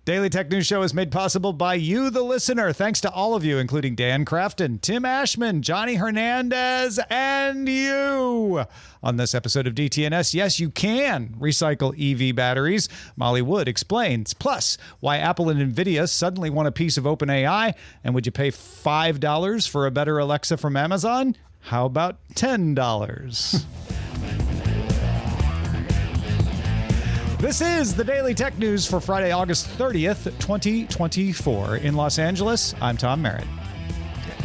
Daily Tech News Show is made possible by you, the listener. Thanks to all of you, including Dan Crafton, Tim Ashman, Johnny Hernandez, and you. On this episode of DTNS, yes, you can recycle EV batteries. Molly Wood explains. Plus, why Apple and NVIDIA suddenly want a piece of OpenAI. And would you pay $5 for a better Alexa from Amazon? How about $10? This is the Daily Tech News for Friday, August 30th, 2024. In Los Angeles, I'm Tom Merritt.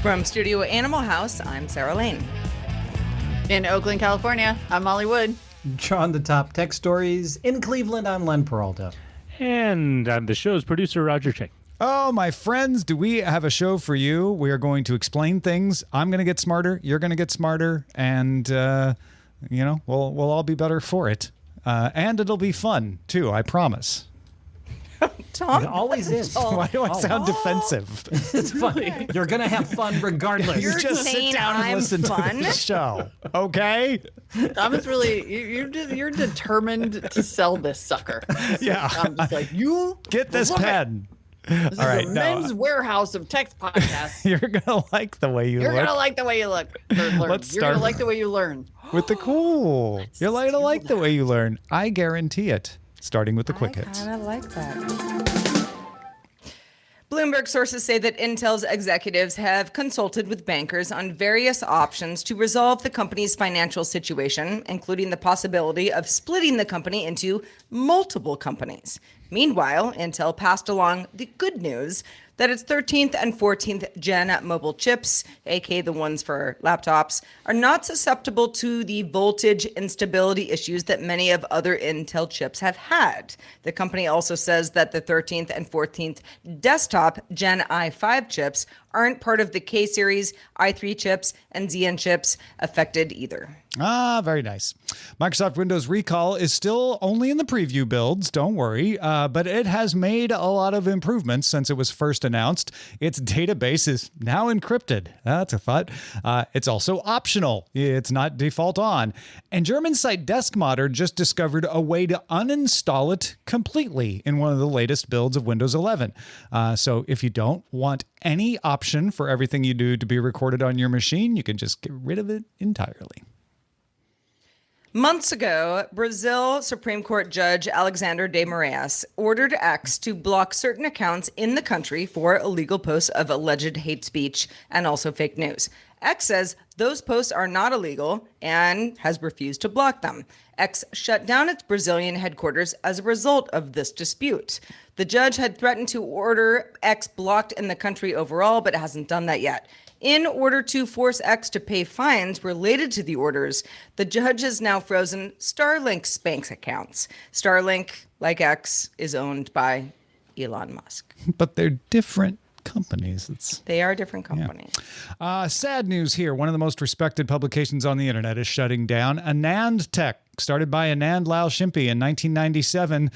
From Studio Animal House, I'm Sarah Lane. In Oakland, California, I'm Molly Wood. Drawn the top tech stories in Cleveland, I'm Len Peralta. And I'm the show's producer, Roger Chang. Oh, my friends, do we have a show for you? We are going to explain things. I'm going to get smarter. You're going to get smarter. And, we'll all be better for it. And it'll be fun, too, I promise. Tom? It always is. Why do I sound defensive? It's funny. You're going to have fun regardless. You're just sit saying down and I'm listen fun? to the show, okay? Tom is really, you're determined to sell this sucker. Yeah. I'm just like, you Get this look it. pen. This All right, is a men's warehouse of text podcasts. You're going to like the way you You're look. going to like the way you look. Learn. Let's You're going start. to like the way you learn. With the cool. You're going to like the way you learn. I guarantee it. Starting with the quick hits. I kind of like that. Bloomberg sources say that Intel's executives have consulted with bankers on various options to resolve the company's financial situation, including the possibility of splitting the company into multiple companies. Meanwhile, Intel passed along the good news that its 13th and 14th gen mobile chips, aka the ones for laptops, are not susceptible to the voltage instability issues that many of other Intel chips have had. The company also says that the 13th and 14th desktop Gen i5 chips aren't part of the K-series, i3 chips, and Xeon chips affected either. Ah, very nice. Microsoft Windows Recall is still only in the preview builds, don't worry, but it has made a lot of improvements since it was first announced. Its database is now encrypted. That's a thought. It's also optional. It's not default on. And German site Deskmodder just discovered a way to uninstall it completely in one of the latest builds of Windows 11. So if you don't want any option for everything you do to be recorded on your machine, you can just get rid of it entirely. Months ago, Brazil Supreme Court Judge Alexander de Moraes ordered X to block certain accounts in the country for illegal posts of alleged hate speech and also fake news. X says those posts are not illegal and has refused to block them. X shut down its Brazilian headquarters as a result of this dispute. The judge had threatened to order X blocked in the country overall, but hasn't done that yet. In order to force X to pay fines related to the orders, the judge has now frozen Starlink's bank accounts. Starlink, like X, is owned by Elon Musk. But they're different companies. They are different companies. Yeah. Sad news here. One of the most respected publications on the internet is shutting down. Anand Tech, started by Anand Lal Shimpi in 1997,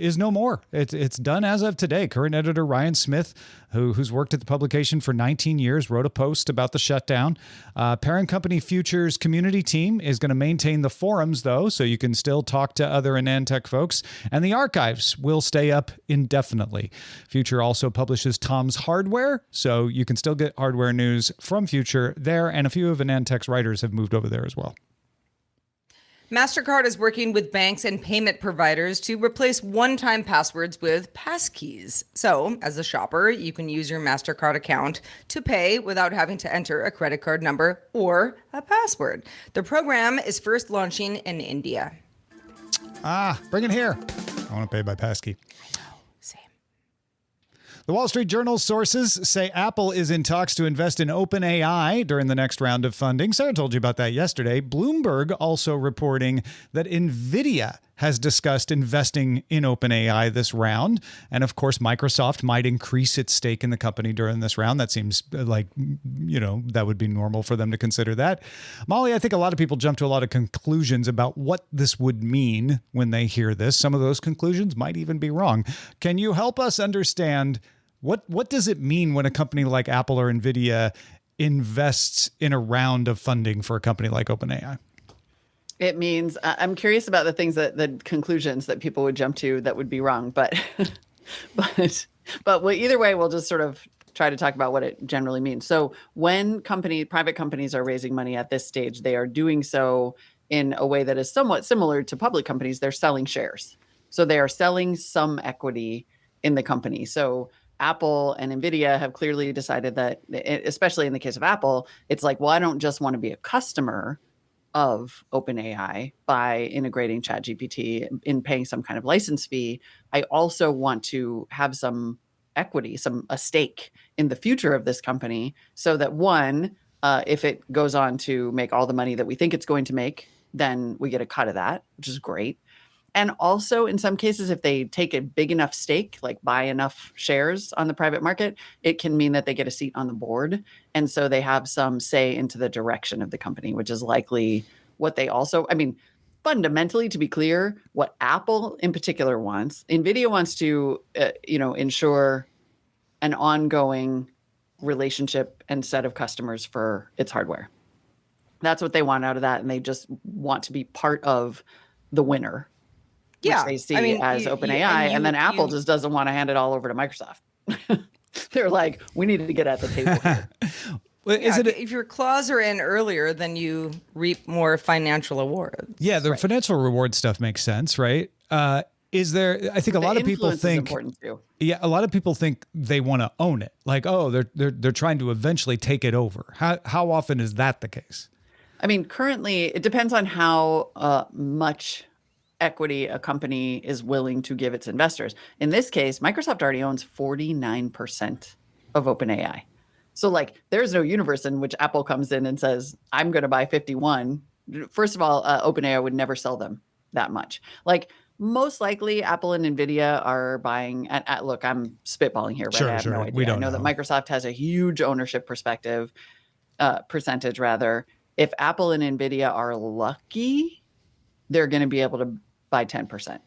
is no more. It's done as of today. Current editor Ryan Smith, who's worked at the publication for 19 years, wrote a post about the shutdown. Parent company Future's community team is going to maintain the forums, though, so you can still talk to other Anand Tech folks. And the archives will stay up indefinitely. Future also publishes Tom's Hardware, so you can still get hardware news from Future there. And a few of Anand Tech's writers have moved over there as well. MasterCard is working with banks and payment providers to replace one-time passwords with passkeys. So, as a shopper, you can use your MasterCard account to pay without having to enter a credit card number or a password. The program is first launching in India. Bring it here. I want to pay by passkey. Same. The Wall Street Journal's sources say Apple is in talks to invest in OpenAI during the next round of funding. Sarah told you about that yesterday. Bloomberg also reporting that NVIDIA has discussed investing in OpenAI this round. And of course, Microsoft might increase its stake in the company during this round. That seems like, that would be normal for them to consider that. Molly, I think a lot of people jump to a lot of conclusions about what this would mean when they hear this. Some of those conclusions might even be wrong. Can you help us understand what does it mean when a company like Apple or NVIDIA invests in a round of funding for a company like OpenAI? It means I'm curious about the conclusions that people would jump to that would be wrong, but But either way, we'll just sort of try to talk about what it generally means. So when private companies are raising money at this stage, they are doing so in a way that is somewhat similar to public companies. They're selling shares. So they are selling some equity in the company. So Apple and NVIDIA have clearly decided that, especially in the case of Apple, it's like, well, I don't just want to be a customer of OpenAI by integrating ChatGPT and paying some kind of license fee. I also want to have some equity, a stake in the future of this company, so that one, if it goes on to make all the money that we think it's going to make, then we get a cut of that, which is great. And also, in some cases, if they take a big enough stake, like buy enough shares on the private market, it can mean that they get a seat on the board. And so they have some say into the direction of the company, which is likely what they also, I mean, fundamentally, to be clear, what Apple in particular wants, NVIDIA wants to, ensure an ongoing relationship and set of customers for its hardware. That's what they want out of that. And they just want to be part of the winner. Yeah, Which they see as OpenAI, and then Apple just doesn't want to hand it all over to Microsoft. They're like, we need to get at the table here. Well, if your claws are in earlier, then you reap more financial awards. Yeah, the financial reward stuff makes sense, right? Is there? I think a lot of people think. Yeah, a lot of people think they want to own it. Like, oh, they're trying to eventually take it over. How often is that the case? I mean, currently, it depends on how much equity a company is willing to give its investors. In this case, Microsoft already owns 49% of OpenAI. So like there's no universe in which Apple comes in and says, I'm going to buy 51. First of all, OpenAI would never sell them that much. Like most likely Apple and NVIDIA are buying look, I'm spitballing here, right? I have no idea. We don't know that Microsoft has a huge ownership percentage rather. If Apple and NVIDIA are lucky, they're going to be able to buy 10%.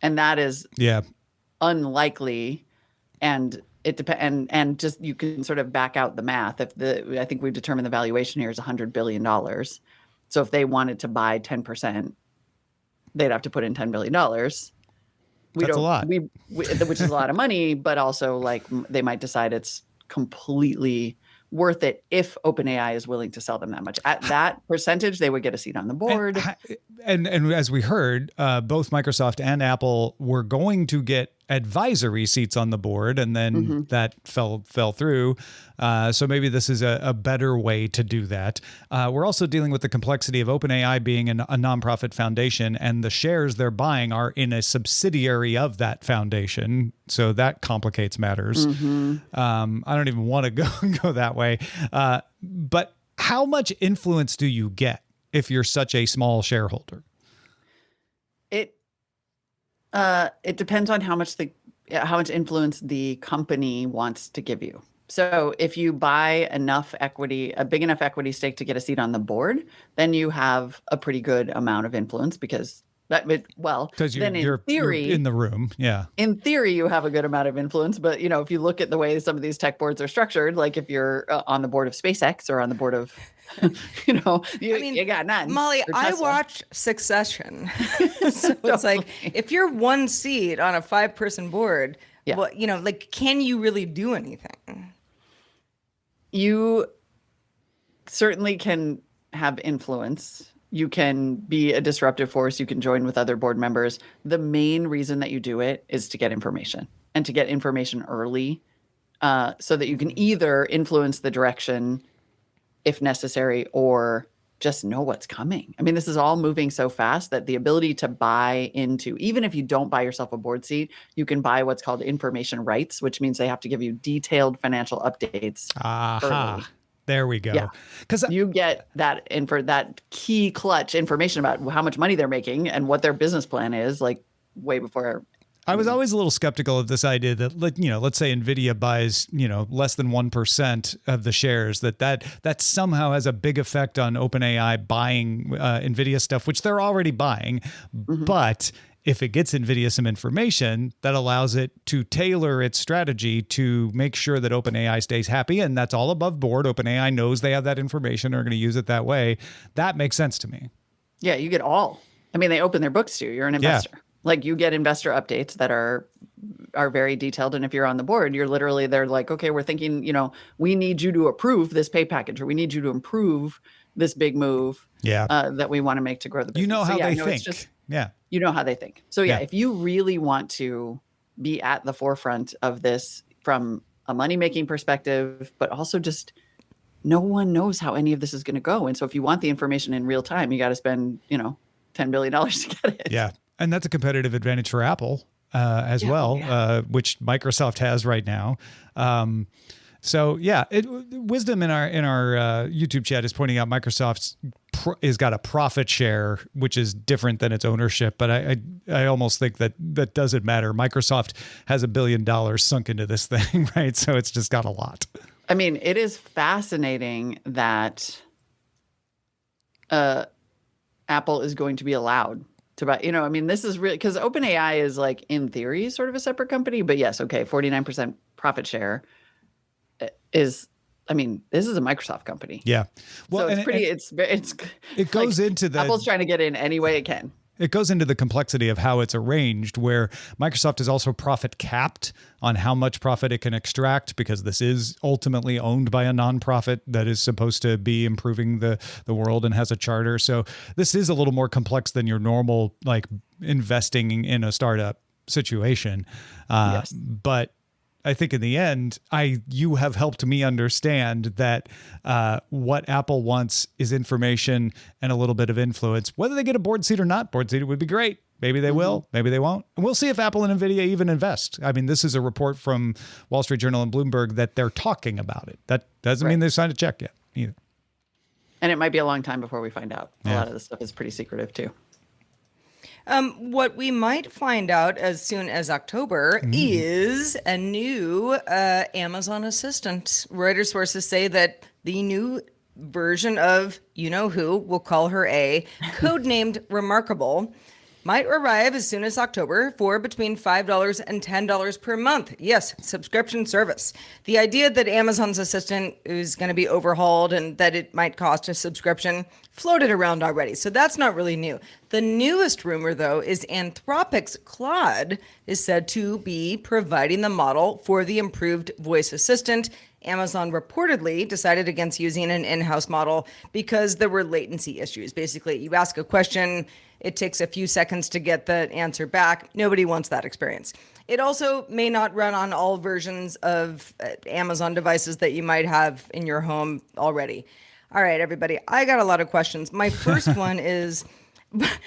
And that is unlikely. And it depends. And just, you can sort of back out the math. I think we've determined the valuation here is $100 billion. So if they wanted to buy 10%, they'd have to put in $10 billion. That's a lot. Which is a lot of money, but also like they might decide it's completely worth it if OpenAI is willing to sell them that much. At that percentage, they would get a seat on the board. And as we heard, both Microsoft and Apple were going to get advisory seats on the board, and then that fell through. So maybe this is a better way to do that. We're also dealing with the complexity of OpenAI being a nonprofit foundation, and the shares they're buying are in a subsidiary of that foundation. So that complicates matters. I don't even want to go that way. But how much influence do you get if you're such a small shareholder? It depends on how much influence the company wants to give you. So if you buy enough equity, a big enough equity stake to get a seat on the board, then you have a pretty good amount of influence because you're in the room. Yeah. In theory, you have a good amount of influence. But, if you look at the way some of these tech boards are structured, like if you're on the board of SpaceX or on the board of, you got none. Molly, I watch Succession. So it's like, if you're one seat on a 5-person board, well, can you really do anything? You certainly can have influence. You can be a disruptive force. You can join with other board members. The main reason that you do it is to get information, and to get information early so that you can either influence the direction if necessary or just know what's coming. I mean, this is all moving so fast that the ability to buy into, even if you don't buy yourself a board seat, you can buy what's called information rights, which means they have to give you detailed financial updates early. There we go. Yeah. Because you get that that key clutch information about how much money they're making and what their business plan is, like way before. I was always a little skeptical of this idea that, let's say NVIDIA buys, less than 1% of the shares, that somehow has a big effect on OpenAI buying NVIDIA stuff, which they're already buying. But if it gets NVIDIA some information, that allows it to tailor its strategy to make sure that OpenAI stays happy. And that's all above board. OpenAI knows they have that information, are going to use it that way. That makes sense to me. Yeah, you get all. I mean, they open their books to you. You're an investor. Like you get investor updates that are are very detailed. And if you're on the board, you're literally, they're like, okay, we're thinking, we need you to approve this pay package, or we need you to improve this big move that we want to make to grow the business. You know how they no, think. It's just, yeah. you know how they think. So Yeah. if you really want to be at the forefront of this from a money-making perspective, but also just no one knows how any of this is going to go. And so if you want the information in real time, you got to spend, $10 billion to get it. Yeah. And that's a competitive advantage for Apple as well, which Microsoft has right now. So yeah, Wisdom in our YouTube chat is pointing out Microsoft's has got a profit share, which is different than its ownership. But I almost think that doesn't matter. Microsoft has $1 billion sunk into this thing, right? So it's just got a lot. I mean, it is fascinating that Apple is going to be allowed to buy. This is really, because OpenAI is like in theory sort of a separate company, but yes, okay, 49% profit share is. This is a Microsoft company. Yeah. Well, so it goes into the Apple's trying to get in any way it can. It goes into the complexity of how it's arranged, where Microsoft is also profit capped on how much profit it can extract, because this is ultimately owned by a nonprofit that is supposed to be improving the world and has a charter. So this is a little more complex than your normal, like, investing in a startup situation. Yes. But I think in the end, you have helped me understand that what Apple wants is information and a little bit of influence. Whether they get a board seat or not, board seat would be great. Maybe they will, maybe they won't. And we'll see if Apple and NVIDIA even invest. This is a report from Wall Street Journal and Bloomberg that they're talking about it. That doesn't mean they've signed a check yet either. And it might be a long time before we find out. A lot of this stuff is pretty secretive too. What we might find out as soon as October is a new Amazon Assistant. Reuters sources say that the new version of you-know-who, we'll call her A, codenamed Remarkable, might arrive as soon as October for between $5 and $10 per month. Yes, subscription service. The idea that Amazon's Assistant is going to be overhauled and that it might cost a subscription floated around already, so that's not really new. The newest rumor, though, is Anthropic's Claude is said to be providing the model for the improved voice assistant. Amazon reportedly decided against using an in-house model because there were latency issues. Basically, you ask a question, it takes a few seconds to get the answer back. Nobody wants that experience. It also may not run on all versions of Amazon devices that you might have in your home already. All right, everybody, I got a lot of questions. My first one is, I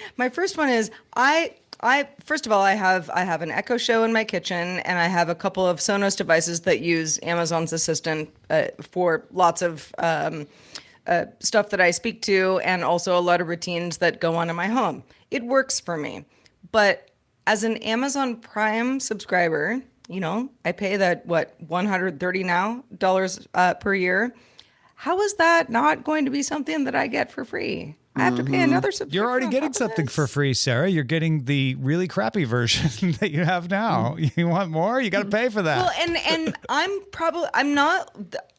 first of all, I have an Echo Show in my kitchen, and I have a couple of Sonos devices that use Amazon's Assistant for lots of stuff that I speak to, and also a lot of routines that go on in my home. It works for me. But as an Amazon Prime subscriber, I pay that, $130 now per year. How is that not going to be something that I get for free? I have to pay another subscription. You're already getting something for free, Sarah. You're getting the really crappy version that you have now. You want more? You got to pay for that. Well,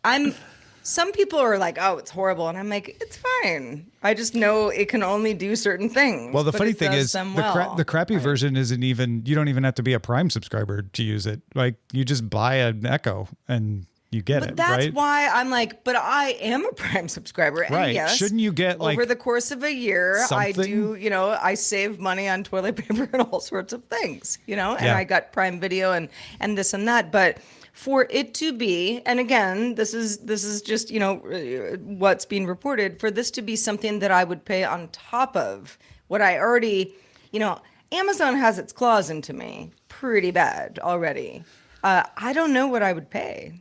and some people are like, oh, it's horrible. And I'm like, it's fine. I just know it can only do certain things. Well, the funny thing is the crappy version isn't even, you don't even have to be a Prime subscriber to use it. Like, you just buy an Echo and you get it, right? But that's why I'm like, but I am a Prime subscriber. And right. yes, Shouldn't you get over the course of a year, something? I do, I save money on toilet paper and all sorts of things, and I got Prime Video and this and that. But for it to be, and again, this is just, what's being reported, for this to be something that I would pay on top of what I already, Amazon has its claws into me pretty bad already. I don't know what I would pay.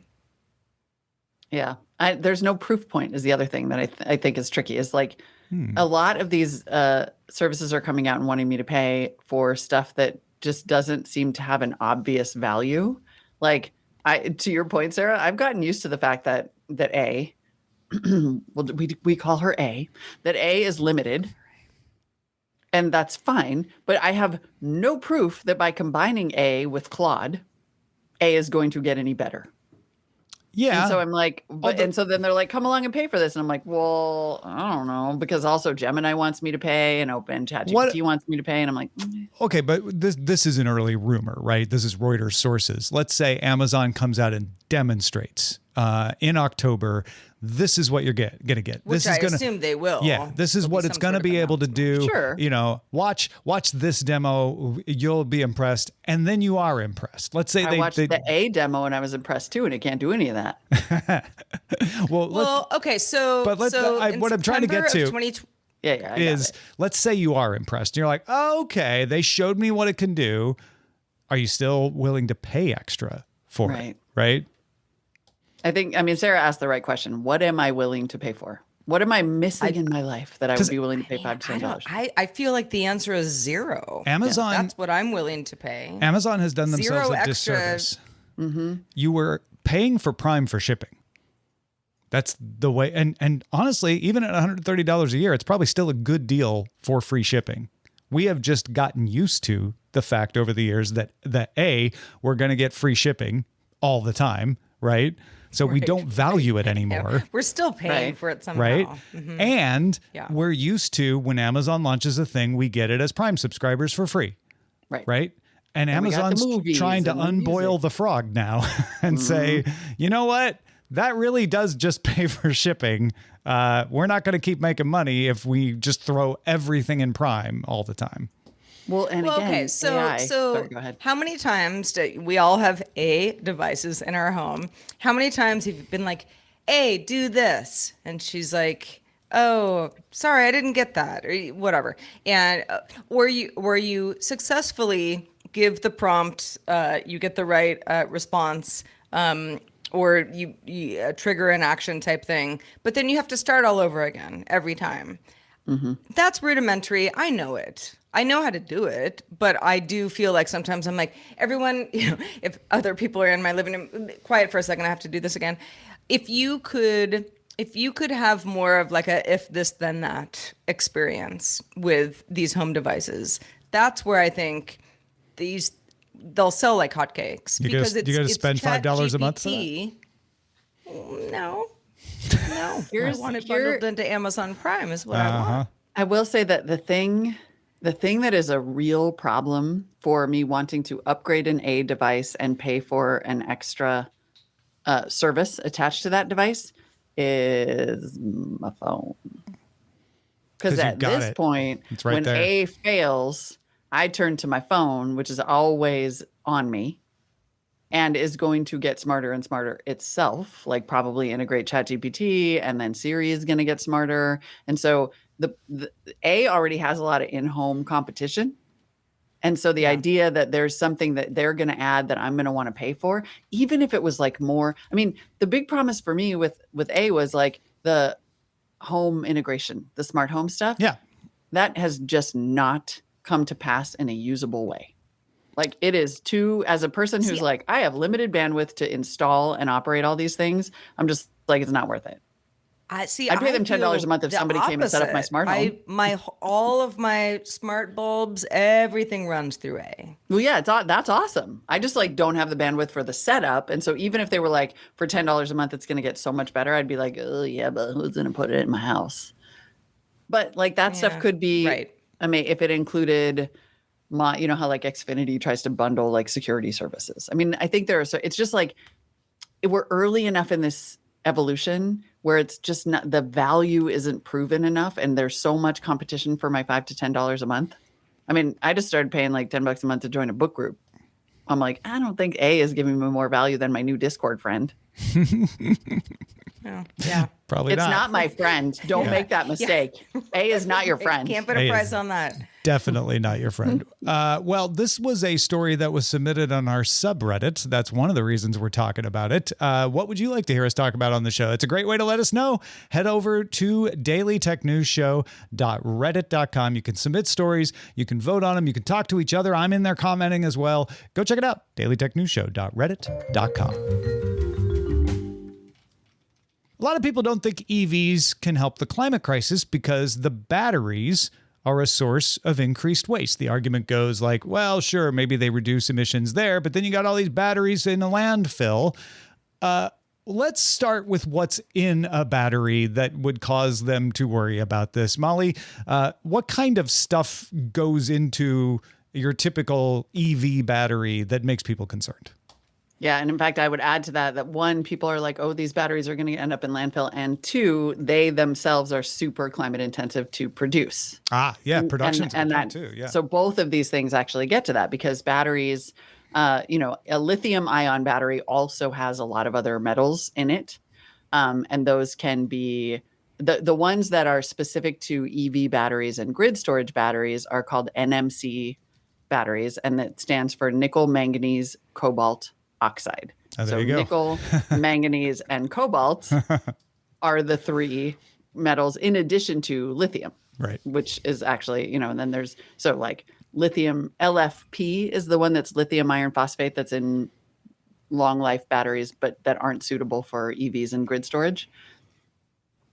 Yeah. There's no proof point is the other thing that I think is tricky, is like a lot of these services are coming out and wanting me to pay for stuff that just doesn't seem to have an obvious value. Like, to your point, Sarah, I've gotten used to the fact that A, well, we call her A, that A is limited, and that's fine. But I have no proof that by combining A with Claude, A is going to get any better. Yeah. And so I'm like, and so then they're like, come along and pay for this. And I'm like, well, I don't know, because also Gemini wants me to pay and ChatGPT wants me to pay. And I'm like, okay, but this is an early rumor, right? This is Reuters sources. Let's say Amazon comes out and demonstrates in October, this is what you're going to get. Which this is I assume they will. Yeah, this is what it's going to be able to do. Sure. You know, watch this demo. You'll be impressed, and then you are impressed. Let's say I watched the A demo and I was impressed too, and it can't do any of that. Okay, so but what I'm trying to get to is let's say you are impressed. And you're like, oh, okay, they showed me what it can do. Are you still willing to pay extra for it? Right. I mean, Sarah asked the right question. What am I willing to pay for? What am I missing in my life that I would be willing to pay $5 to $10? I feel like the answer is zero. Amazon. That's what I'm willing to pay. Amazon has done themselves a disservice. Mm-hmm. You were paying for Prime for shipping. That's the way. And honestly, even at $130 a year, it's probably still a good deal for free shipping. We have just gotten used to the fact over the years that we're going to get free shipping all the time, right? So we don't value it anymore. We're still paying for it somehow. Right? Mm-hmm. And we're used to when Amazon launches a thing, we get it as Prime subscribers for free. Right? And Amazon's trying to unboil the frog now and say, you know what? That really does just pay for shipping. We're not going to keep making money if we just throw everything in Prime all the time. Well, again, okay, so Sorry, go ahead. How many times do we all have devices in our home? How many times have you been like, do this? And she's like, oh, sorry, I didn't get that, or whatever. And where you successfully give the prompt, you get the right response, or you trigger an action type thing, but then you have to start all over again every time. Mm-hmm. That's rudimentary. I know it. I know how to do it, but I do feel like sometimes I'm like, everyone, if other people are in my living room, quiet for a second, I have to do this again. If you could have more of like a if this then that experience with these home devices, that's where I think they'll sell like hotcakes. You got to spend $5 a month for that? No. I want it bundled into Amazon Prime is what I want. I will say that the thing that is a real problem for me wanting to upgrade an A device and pay for an extra service attached to that device is my phone. Because at this point, when A fails, I turn to my phone, which is always on me, and is going to get smarter and smarter itself, like probably integrate ChatGPT, and then Siri is going to get smarter. And so the A already has a lot of in-home competition. And so the idea that there's something that they're going to add that I'm going to want to pay for, even if it was like more, I mean, the big promise for me with A was like the home integration, the smart home stuff. Yeah. That has just not come to pass in a usable way. Like it is as a person who's like, I have limited bandwidth to install and operate all these things. I'm just like, it's not worth it. I'd pay them $10 a month if somebody came and set up my smart home. All of my smart bulbs, everything runs through A. Well, yeah, that's awesome. I just like don't have the bandwidth for the setup. And so even if they were like, for $10 a month, it's going to get so much better, I'd be like, oh yeah, but who's going to put it in my house? But like that stuff could be, right. I mean, if it included you know how like Xfinity tries to bundle like security services. I mean, I think it's just like we're early enough in this evolution where it's just not, the value isn't proven enough, and there's so much competition for my $5 to $10 a month. I mean, I just started paying like $10 a month to join a book group. I'm like, I don't think A is giving me more value than my new Discord friend. Yeah. Probably it's not my friend. Don't make that mistake. A is not your friend. Can't put a price on that. Definitely not your friend. Well, this was a story that was submitted on our subreddit. That's one of the reasons we're talking about it. What would you like to hear us talk about on the show? It's a great way to let us know. Head over to dailytechnewsshow.reddit.com. You can submit stories. You can vote on them. You can talk to each other. I'm in there commenting as well. Go check it out. dailytechnewsshow.reddit.com. A lot of people don't think EVs can help the climate crisis because the batteries are a source of increased waste. The argument goes like, well, sure, maybe they reduce emissions there, but then you got all these batteries in a landfill. let's start with what's in a battery that would cause them to worry about this. Molly, what kind of stuff goes into your typical EV battery that makes people concerned? Yeah. And in fact, I would add to that one, people are like, oh, these batteries are going to end up in landfill. And two, they themselves are super climate intensive to produce. Yeah. Production's and that too. Yeah. So both of these things actually get to that because batteries, a lithium ion battery also has a lot of other metals in it. And those can be the ones that are specific to EV batteries and grid storage batteries are called NMC batteries. And that stands for nickel, manganese, cobalt, oxide. Oh, there so you go. nickel, manganese, and cobalt are the three metals in addition to lithium, Right. which is actually, and then there's like lithium LFP is the one that's lithium iron phosphate that's in long life batteries, but that aren't suitable for EVs and grid storage.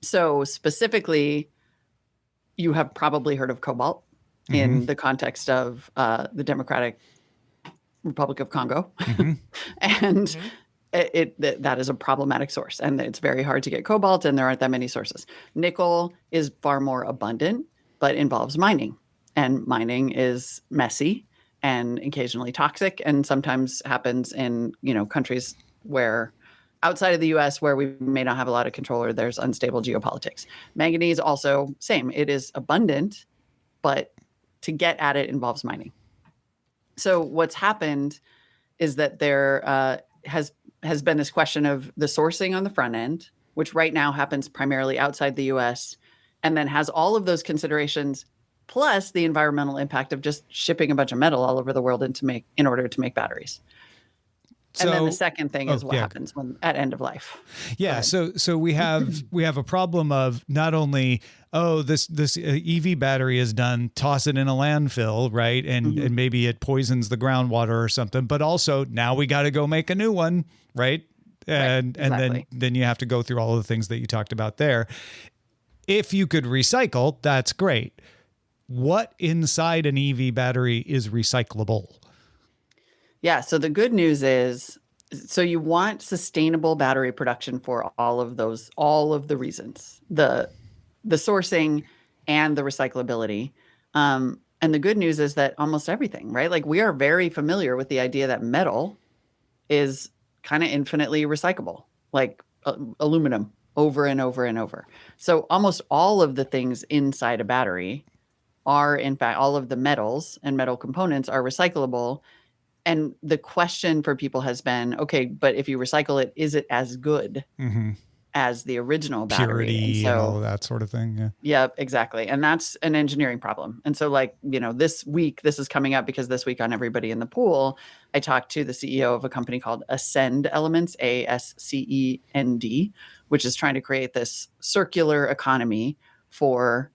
So specifically, you have probably heard of cobalt in the context of the Democratic Republic of Congo. And that is a problematic source. And it's very hard to get cobalt, and there aren't that many sources. Nickel is far more abundant, but involves mining. And mining is messy and occasionally toxic, and sometimes happens in countries where outside of the US where we may not have a lot of control or there's unstable geopolitics. Manganese also same. It is abundant, but to get at it involves mining. So what's happened is that there has been this question of the sourcing on the front end, which right now happens primarily outside the US, and then has all of those considerations plus the environmental impact of just shipping a bunch of metal all over the world in order to make batteries. And then the second thing is what happens at end of life. Yeah. So we have a problem of not only, this EV battery is done, toss it in a landfill, right? And maybe it poisons the groundwater or something, but also now we got to go make a new one, right? And then you have to go through all of the things that you talked about there. If you could recycle, that's great. What inside an EV battery is recyclable? Yeah. So the good news is, you want sustainable battery production for all of the reasons, the sourcing and the recyclability. And the good news is that almost everything, right? Like we are very familiar with the idea that metal is kind of infinitely recyclable, like aluminum over and over and over. So almost all of the things inside a battery are, in fact, all of the metals and metal components are recyclable. And the question for people has been, okay, but if you recycle it, is it as good as the original battery? Purity and all of that sort of thing. Yeah. Yeah, exactly. And that's an engineering problem. And so this week, this is coming up because this week on Everybody in the Pool, I talked to the CEO of a company called Ascend Elements, ASCEND, which is trying to create this circular economy for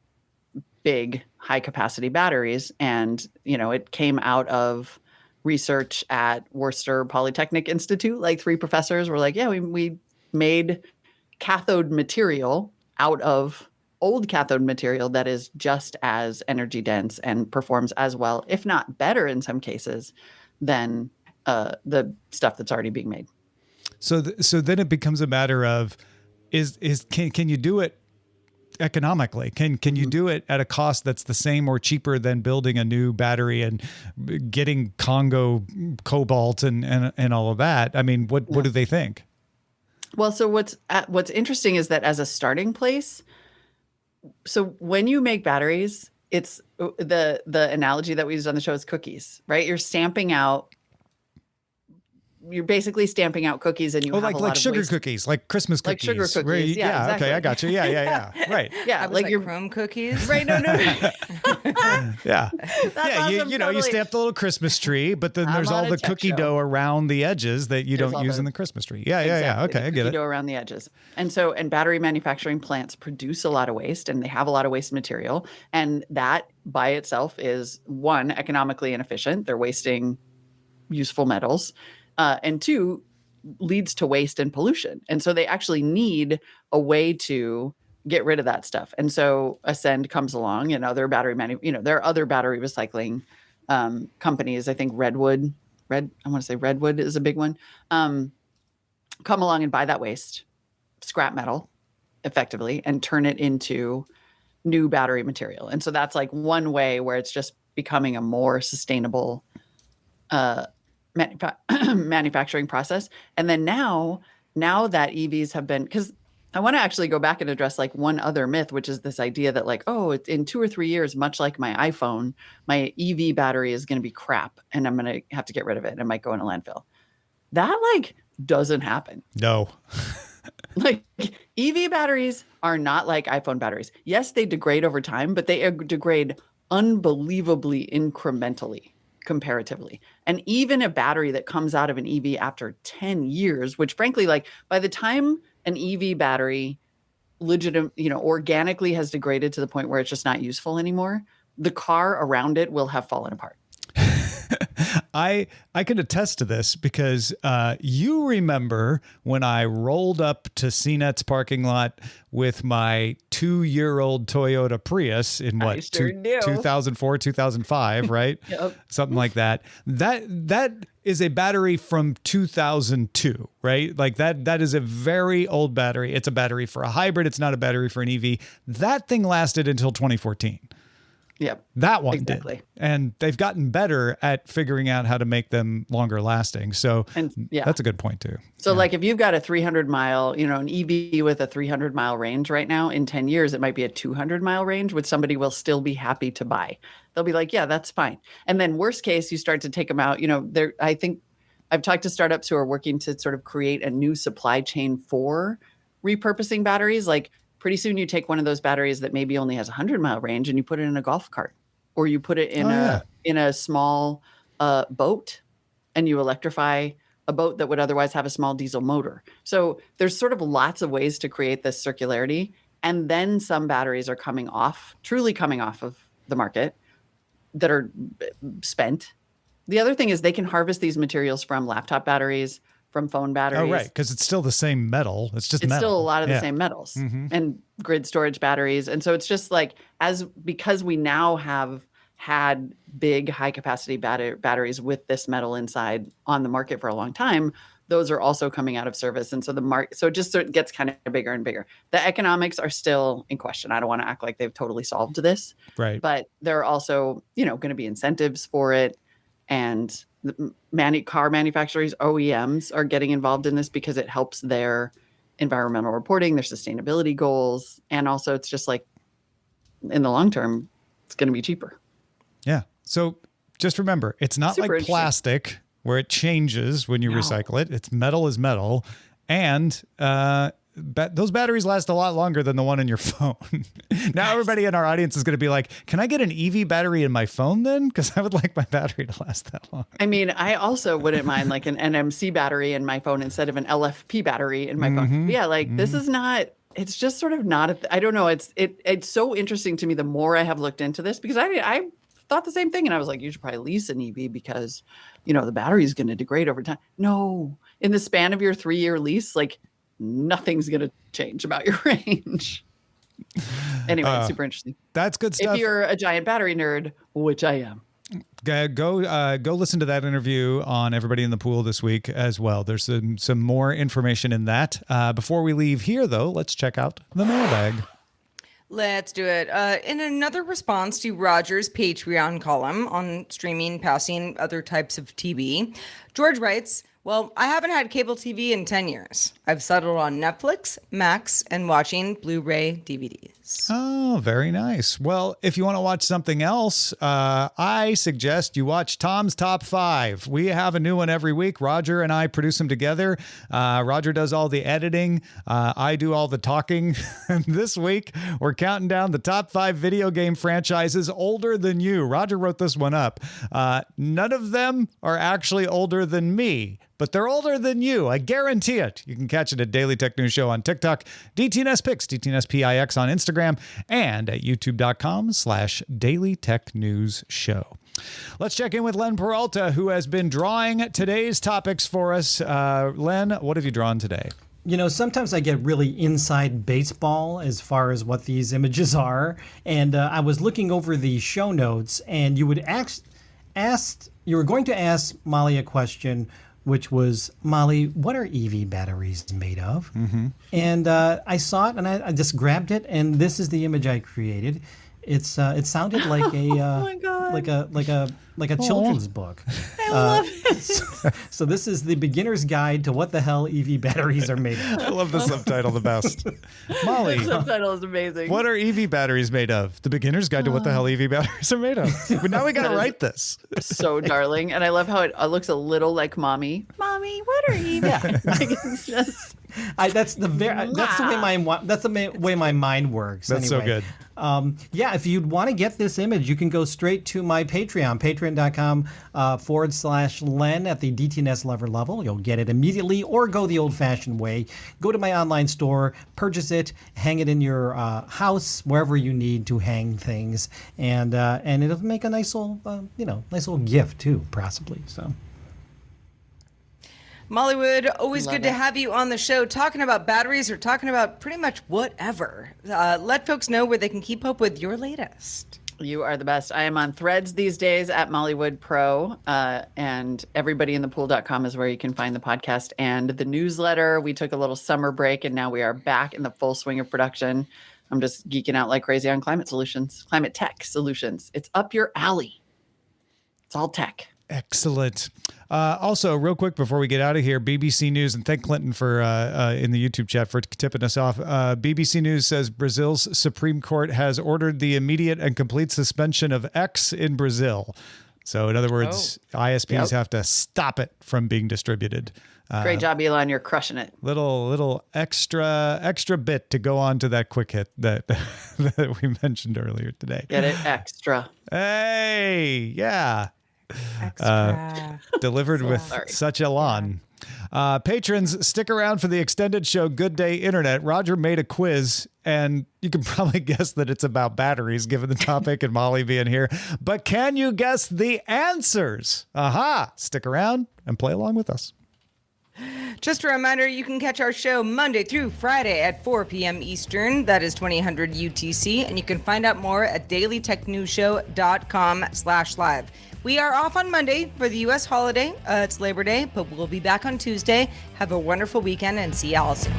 big high capacity batteries. And, it came out of research at Worcester Polytechnic Institute. Like 3 professors were like, yeah, we made cathode material out of old cathode material that is just as energy dense and performs as well, if not better in some cases, than the stuff that's already being made. So then it becomes a matter of, can you do it economically? Can you do it at a cost that's the same or cheaper than building a new battery and getting Congo cobalt and all of that? I mean, what do they think? Well, so what's interesting is that as a starting place, so when you make batteries, it's the analogy that we used on the show is cookies, right? You're basically stamping out cookies, and you have like sugar cookies, like Christmas cookies. Like sugar cookies. Yeah, exactly. Okay, I got you. Yeah. Right. Yeah, like your chrome cookies. Right. No. Yeah. That's awesome, You stamp the little Christmas tree, but then there's all the cookie dough around the edges that you don't use in the Christmas tree. Yeah. Okay, I get it. Dough around the edges. And battery manufacturing plants produce a lot of waste, and they have a lot of waste material. And that by itself is, 1, economically inefficient. They're wasting useful metals. And 2, leads to waste and pollution. And so they actually need a way to get rid of that stuff. And so Ascend comes along, and other there are other battery recycling companies. I think Redwood is a big one. come along and buy that waste, scrap metal, effectively, and turn it into new battery material. And so that's like one way where it's just becoming a more sustainable manufacturing process. And then now that EVs have been, because I want to actually go back and address like one other myth, which is this idea that like, oh, it's in 2 or 3 years, much like my iPhone, my EV battery is going to be crap and I'm going to have to get rid of it and it might go in a landfill. That like doesn't happen. No. Like EV batteries are not like iPhone batteries. Yes, they degrade over time, but they degrade unbelievably incrementally comparatively. And even a battery that comes out of an EV after 10 years, which frankly, like by the time an EV battery organically has degraded to the point where it's just not useful anymore, the car around it will have fallen apart. I can attest to this because you remember when I rolled up to CNET's parking lot with my 2-year-old Toyota Prius in what, 2004, 2005, right? Yep. Something like that. That is a battery from 2002, right? Like that is a very old battery. It's a battery for a hybrid. It's not a battery for an EV. That thing lasted until 2014. Yep. That one exactly. did. And they've gotten better at figuring out how to make them longer lasting. So that's a good point too. So like if you've got a 300-mile, an EV with a 300-mile range right now, in 10 years, it might be a 200-mile range, which somebody will still be happy to buy. They'll be like, yeah, that's fine. And then worst case, you start to take them out. I think I've talked to startups who are working to sort of create a new supply chain for repurposing batteries. Like, pretty soon you take one of those batteries that maybe only has a 100-mile range and you put it in a golf cart, or you put it in a small boat and you electrify a boat that would otherwise have a small diesel motor. So there's sort of lots of ways to create this circularity. And then some batteries are truly coming off of the market that are spent. The other thing is they can harvest these materials from laptop batteries, from phone batteries. Oh, right. Because it's still the same metal. It's metal. Still a lot of the same metals and grid storage batteries. And so it's just like, because we now have had big high capacity batteries with this metal inside on the market for a long time, those are also coming out of service. And so so it just gets kind of bigger and bigger. The economics are still in question. I don't want to act like they've totally solved this. Right. But there are also, going to be incentives for it. And the car manufacturers, OEMs, are getting involved in this because it helps their environmental reporting, their sustainability goals. And also it's just like, in the long term, it's going to be cheaper. Yeah. So just remember, it's not Super like plastic where it changes when you recycle it. It's metal is metal. And those batteries last a lot longer than the one in your phone. Now everybody in our audience is going to be like, can I get an EV battery in my phone then? Because I would like my battery to last that long. I mean, I also wouldn't mind like an NMC battery in my phone instead of an LFP battery in my phone. But yeah, like this is not, it's just sort of not, I don't know. It's so interesting to me the more I have looked into this, because I thought the same thing. And I was like, you should probably lease an EV because, the battery is going to degrade over time. No, in the span of your 3-year lease, like, nothing's going to change about your range. Anyway, it's super interesting. That's good stuff. If you're a giant battery nerd, which I am. Go listen to that interview on Everybody in the Pool this week as well. There's some more information in that. Before we leave here, though, let's check out the mailbag. Let's do it. In another response to Roger's Patreon column on streaming, passing, other types of TV, George writes, well, I haven't had cable TV in 10 years. I've settled on Netflix, Max, and watching Blu-ray DVDs. Oh, very nice. Well, if you want to watch something else, I suggest you watch Tom's Top 5. We have a new one every week. Roger and I produce them together. Roger does all the editing. I do all the talking. And this week, we're counting down the top 5 video game franchises older than you. Roger wrote this one up. None of them are actually older than me, but they're older than you. I guarantee it. You can catch it at Daily Tech News Show on TikTok, DTNS Pix, DTNS PIX on Instagram, and at youtube.com/Daily Tech News Show. Let's check in with Len Peralta, who has been drawing today's topics for us. Len, what have you drawn today? Sometimes I get really inside baseball as far as what these images are. And I was looking over the show notes, and you were going to ask Molly a question which was, Molly, what are EV batteries made of? And I saw it, and I just grabbed it, and this is the image I created. It sounded like a my God. like a children's book. I love it. So this is the beginner's guide to what the hell EV batteries are made of. I love the subtitle the best. Molly, The subtitle is amazing. what are EV batteries made of? The beginner's guide to what the hell EV batteries are made of. But now we got to write this. So darling, and I love how it looks a little like mommy. Mommy, what are you? Like, it's just That's the way my mind works. That's so anyway. good. Yeah, if you'd want to get this image, you can go straight to my Patreon, patreon.com/Len at the DTNS level. You'll get it immediately, or go the old-fashioned way. Go to my online store, purchase it, hang it in your house, wherever you need to hang things, and it'll make a nice little, nice little gift too, possibly. So. Mollywood, always Love good to it. have you on the show talking about batteries or talking about pretty much whatever. Let folks know where they can keep up with your latest. You are the best. I am on Threads these days at Mollywood Pro, and everybodyinthepool.com is where you can find the podcast and the newsletter. We took a little summer break, and now we are back in the full swing of production. I'm just geeking out like crazy on climate tech solutions. It's up your alley. It's all tech. Excellent. Also, real quick before we get out of here, BBC News, and thank Clinton for in the YouTube chat for tipping us off. BBC News says Brazil's Supreme Court has ordered the immediate and complete suspension of X in Brazil. So, in other words, ISPs have to stop it from being distributed. Great job, Elon. You're crushing it. Little extra bit to go on to that quick hit that that we mentioned earlier today. Get it? Extra. Hey, yeah. Extra. Delivered with such elan. Patrons, stick around for the extended show Good Day Internet. Roger made a quiz, and you can probably guess that it's about batteries, given the topic and Molly being here. But can you guess the answers? Aha! Stick around and play along with us. Just a reminder, you can catch our show Monday through Friday at 4 p.m. Eastern. That is 2000 UTC. And you can find out more at dailytechnewsshow.com/live. We are off on Monday for the U.S. holiday. It's Labor Day, but we'll be back on Tuesday. Have a wonderful weekend and see y'all soon.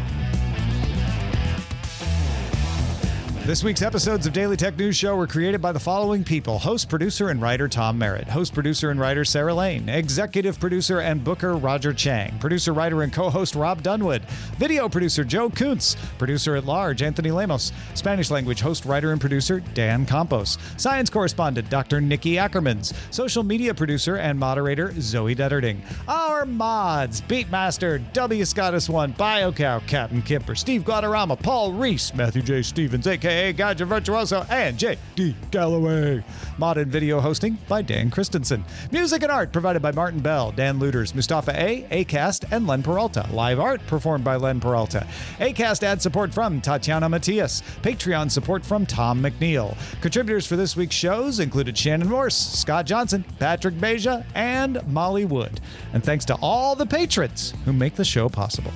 This week's episodes of Daily Tech News Show were created by the following people: host, producer, and writer Tom Merritt, host, producer, and writer Sarah Lane, executive producer and booker Roger Chang, producer, writer, and co-host Rob Dunwood, video producer Joe Kuntz, producer at large Anthony Lemos, Spanish language host, writer, and producer Dan Campos, science correspondent Dr. Nikki Ackermans, social media producer and moderator Zoe Detterding, our mods: Beatmaster, W. Scottis1, BioCow, Captain Kipper, Steve Guadarrama, Paul Reese, Matthew J. Stevens, aka Gadget Virtuoso, and J.D. Galloway. Mod and video hosting by Dan Christensen. Music and art provided by Martin Bell, Dan Luters, Mustafa A., Acast, and Len Peralta. Live art performed by Len Peralta. Acast ad support from Tatiana Matias. Patreon support from Tom McNeil. Contributors for this week's shows included Shannon Morse, Scott Johnson, Patrick Beja, and Molly Wood. And thanks to all the patrons who make the show possible.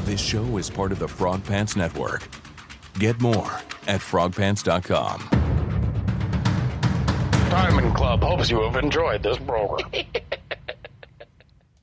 This show is part of the Frog Pants Network. Get more at frogpants.com. Diamond Club hopes you have enjoyed this program.